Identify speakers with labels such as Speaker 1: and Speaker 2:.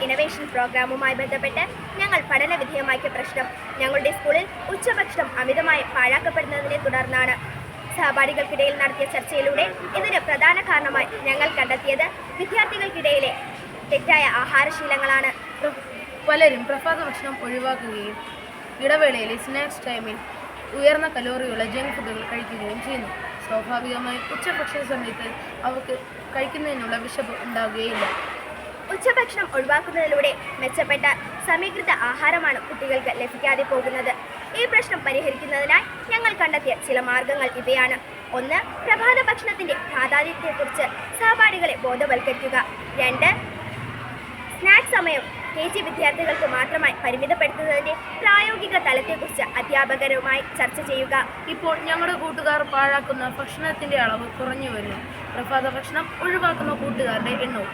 Speaker 1: Innovation പ്രോഗ്രാമുമായി ബന്ധപ്പെട്ട് ഞങ്ങൾ പഠനവിധേയമാക്കിയ പ്രശ്നം ഞങ്ങളുടെ സ്കൂളിൽ ഉച്ചഭക്ഷണം അമിതമായി പാഴാക്കപ്പെടുന്നതിനെ തുടർന്നാണ്. സഹപാഠികൾക്കിടയിൽ നടത്തിയ ചർച്ചയിലൂടെ ഇതിന് പ്രധാന കാരണമായി ഞങ്ങൾ കണ്ടെത്തിയത് വിദ്യാർത്ഥികൾക്കിടയിലെ തെറ്റായ ആഹാരശീലങ്ങളാണ്.
Speaker 2: പലരും പ്രഭാത ഭക്ഷണം ഒഴിവാക്കുകയും ഇടവേളയിലെ സ്നാക്സ് ടൈമിൽ ഉയർന്ന കലോറിയുള്ള ജങ്ക് ഫുഡുകൾ കഴിക്കുകയും ചെയ്യുന്നു. സ്വാഭാവികമായും ഉച്ചഭക്ഷണ സമയത്ത് അവർക്ക് കഴിക്കുന്നതിനുള്ള വിശപ്പ് ഉണ്ടാകുകയില്ല.
Speaker 1: ഉച്ചഭക്ഷണം ഒഴിവാക്കുന്നതിലൂടെ മെച്ചപ്പെട്ട സമീകൃത ആഹാരമാണ് കുട്ടികൾക്ക് ലഭിക്കാതെ പോകുന്നത്. ഈ പ്രശ്നം പരിഹരിക്കുന്നതിനായി ഞങ്ങൾ കണ്ടെത്തിയ ചില മാർഗങ്ങൾ ഇവയാണ്. 1. പ്രഭാത ഭക്ഷണത്തിൻ്റെ പ്രാധാന്യത്തെക്കുറിച്ച് സഹപാഠികളെ ബോധവൽക്കരിക്കുക. 2. സ്നാക്സ് സമയം KG വിദ്യാർത്ഥികൾക്ക് മാത്രമായി പരിമിതപ്പെടുത്തുന്നതിൻ്റെ പ്രായോഗിക തലത്തെക്കുറിച്ച് അധ്യാപകരുമായി ചർച്ച ചെയ്യുക.
Speaker 2: ഇപ്പോൾ ഞങ്ങളുടെ കൂട്ടുകാർ പാഴാക്കുന്ന ഭക്ഷണത്തിൻ്റെ അളവ് കുറഞ്ഞു വരുന്നു. പ്രഭാത ഭക്ഷണം ഒഴിവാക്കുന്ന കൂട്ടുകാരുടെ എണ്ണവും